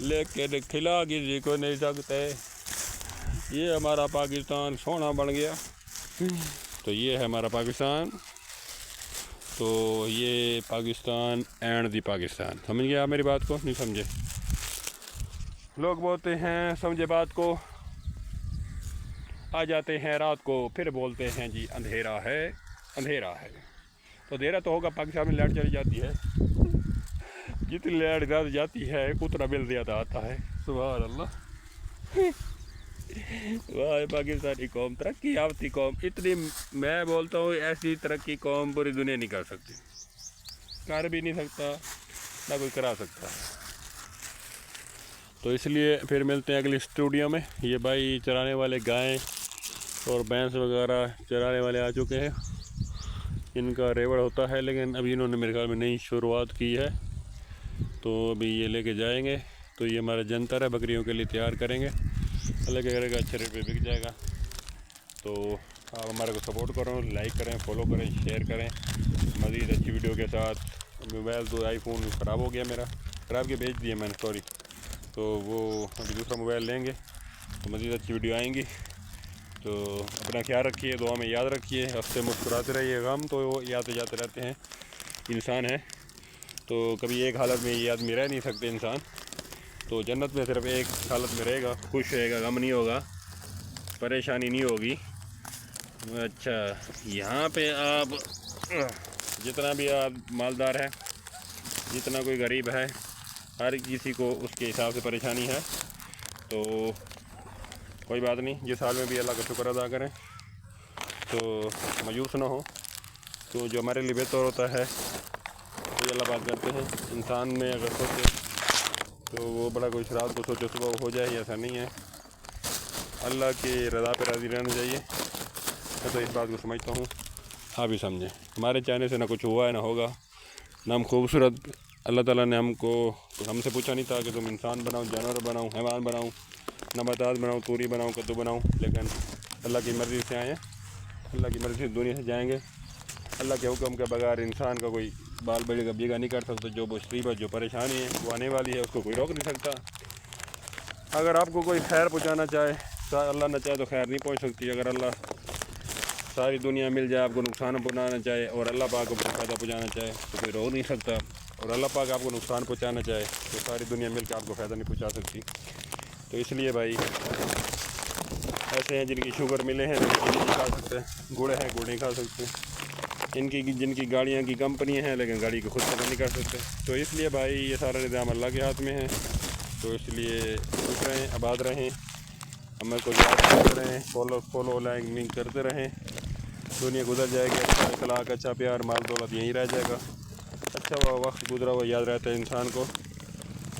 لیکن کھلا کسی کو نہیں سکتے. یہ ہمارا پاکستان سونا بن گیا. تو یہ ہے ہمارا پاکستان. تو یہ پاکستان اینڈ دی پاکستان. سمجھ گیا آپ میری بات کو؟ نہیں سمجھے؟ لوگ بولتے ہیں سمجھے بات کو، آ جاتے ہیں رات کو پھر بولتے ہیں جی اندھیرا ہے اندھیرا ہے. تو اندھیرا تو ہوگا، پاکستان میں لائٹ چلی جاتی ہے. جتنی لائٹ زیادہ جاتی ہے اتنا بل زیادہ آتا ہے. سبحان اللہ. واہ پاکستانی قوم، ترقی یافتہ قوم. اتنی میں بولتا ہوں ایسی ترقی قوم پوری دنیا نہیں کر سکتی، کر بھی نہیں سکتا، نہ کوئی کرا سکتا. تو اس لیے پھر ملتے ہیں اگلی اسٹوڈیو میں. یہ بھائی چرانے والے گائے اور بھینس وغیرہ چرانے والے آ چکے ہیں. ان کا ریوڑ ہوتا ہے لیکن ابھی انہوں نے میرے خیال میں نئی شروعات کی ہے، تو ابھی یہ لے کے جائیں گے. تو یہ ہمارا جنتر ہے، بکریوں کے لیے تیار کریں گے. اللہ کے کرے گا اچھے ریٹ پہ بک جائے گا. تو آپ ہمارے کو سپورٹ کرو، لائک کریں، فالو کریں، شیئر کریں مزید اچھی ویڈیو کے ساتھ. موبائل تو آئی فون خراب ہو گیا میرا، خراب کے بیچ دیا میں نے، سوری. تو وہ ابھی دوسرا موبائل لیں گے تو مزید اچھی ویڈیو آئیں گی. تو اپنا خیال رکھیے، دعا میں یاد رکھیے، ہنستے مسکراتے رہیے. غم تو آتے جاتے رہتے ہیں، انسان ہے تو کبھی ایک حالت میں یہ آدمی رہ نہیں سکتے انسان. تو جنت میں صرف ایک حالت میں رہے گا، خوش رہے گا، غم نہیں ہوگا، پریشانی نہیں ہوگی. اچھا، یہاں پہ آپ جتنا بھی آپ مالدار ہے، جتنا کوئی غریب ہے، ہر کسی کو اس کے حساب سے پریشانی ہے. تو کوئی بات نہیں، جس حال میں بھی اللہ کا شکر ادا کریں، تو مایوس نہ ہو. تو جو ہمارے لیے بہتر ہوتا ہے وہی اللہ بات کرتے ہیں. انسان میں اگر سوچے تو وہ بڑا کوئی رات کو سوچے صبح ہو جائے، ایسا نہیں ہے. اللہ کی رضا پہ راضی رہنا چاہیے. میں تو اس بات کو سمجھتا ہوں، آپ بھی سمجھیں. ہمارے چاہنے سے نہ کچھ ہوا ہے نہ ہوگا، نہ ہم خوبصورت. اللہ تعالیٰ نے ہم سے پوچھا نہیں تھا کہ تم انسان بناؤ، جانور بناؤ، حیوان بناؤ، نباتات بناؤ، توری بناؤ، کدو بناؤ. لیکن اللہ کی مرضی سے آئے ہیں، اللہ کی مرضی سے دنیا سے جائیں گے. اللہ کے حکم کے بغیر انسان کا کوئی بال بڑے کا بیگا نہیں کر سکتا. جو مصیبت، جو پریشانی ہے وہ آنے والی ہے، اس کو کوئی روک نہیں سکتا. اگر آپ کو کوئی خیر پہنچانا چاہے، اللہ نہ چاہے تو خیر نہیں پہنچ سکتی. اگر اللہ ساری دنیا مل جائے آپ کو نقصان پہنچانا چاہے اور اللہ پاک کو فائدہ پہنچانا چاہے تو کوئی روک نہیں سکتا. اور اللہ پاک آپ کو نقصان پہنچانا چاہے تو ساری دنیا مل کے آپ کو فائدہ نہیں پہنچا سکتی. تو اس لیے بھائی ایسے ہیں جن کی شوگر ملے ہیں لیکن نہیں کھا سکتے، گڑ ہیں گڑ نہیں کھا سکتے. جن کی گاڑیاں کی کمپنی ہیں لیکن گاڑی کو خود پتہ نہیں کر سکتے. تو اس لیے بھائی یہ سارا نظام اللہ کے ہاتھ میں ہے. تو اس لیے خوش رہیں، آباد رہیں، ہمیں کو یاد کرتے رہیں، فالو لائک کرتے رہیں. دنیا گزر جائے گی، اچھا اخلاق، اچھا پیار، مال دولت یہیں رہ جائے گا. اچھا وہ وقت گزرا ہوا یاد رہتا ہے انسان کو.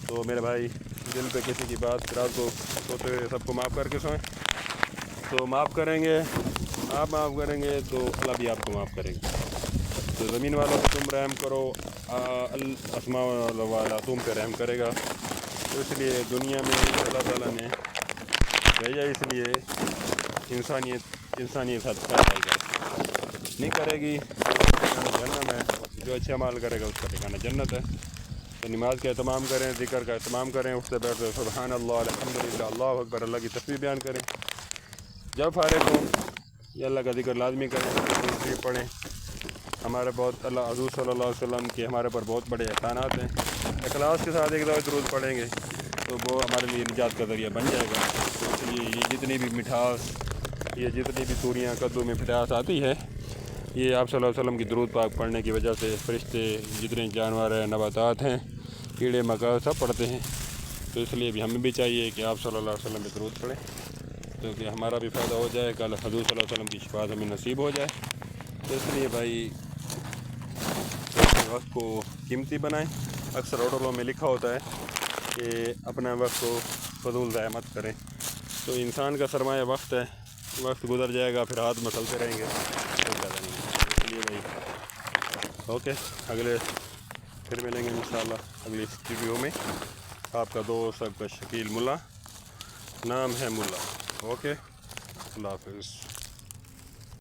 تو میرے بھائی دل پہ کسی کی بات رات کو سوتے ہوئے سب کو معاف کر کے سوئیں. تو معاف کریں گے، آپ معاف کریں گے تو اللہ بھی آپ کو معاف کرے گا. تو زمین والوں کو تم رحم کرو، آسمان والا تم پہ رحم کرے گا. تو اس لیے دنیا میں اللہ تعالیٰ نے بھیجا، اس لیے انسانیت حد نہیں کرے گی. جہنم ہے. جو اچھا عمل کرے گا اس کا ٹھکانہ جنت ہے. تو نماز کا اہتمام کریں، ذکر کا اہتمام کریں، اٹھتے بیٹھتے سبحان اللہ، الحمدللہ، اللہ اکبر، اللہ کی تسبیح بیان کریں. جب فارغ ہوں یہ اللہ کا ذکر لازمی کریں، تسبیح پڑھیں. ہمارے بہت اللہ حضور صلی اللہ علیہ وسلم کے ہمارے پر بہت بڑے احسانات ہیں. اخلاص کے ساتھ ایک دفعہ درود پڑھیں گے تو وہ ہمارے لیے نجات کا ذریعہ بن جائے گا. تو اس لیے یہ جتنی بھی مٹھاس، یہ جتنی بھی توریاں کدو میں پھٹاس آتی ہے، یہ آپ صلی اللہ علیہ وسلم کی درود پاک پڑھنے کی وجہ سے فرشتے، جتنے جانور ہیں، نباتات ہیں، کیڑے مکوڑے سب پڑھتے ہیں. تو اس لیے بھی ہمیں بھی چاہیے کہ آپ صلی اللہ علیہ وسلم پہ درود پڑھیں، کیونکہ ہمارا بھی فائدہ ہو جائے، کل حضور صلی اللہ علیہ وسلم کی شفاعت ہمیں نصیب ہو جائے. تو اس لیے بھائی وقت کو قیمتی بنائیں. اکثر ہوٹلوں میں لکھا ہوتا ہے کہ اپنا وقت کو فضول ضائع مت کریں. تو انسان کا سرمایہ وقت ہے، وقت گزر جائے گا پھر ہاتھ مسلتے رہیں گے، کوئی فائدہ نہیں ہے. اس لیے بھائی اوکے، اگلے پھر ملیں گے انشاءاللہ اگلی ویڈیو میں. آپ کا دوست آپ کا شکیل ملا، نام ہے ملا. اوکے، اللہ حافظ.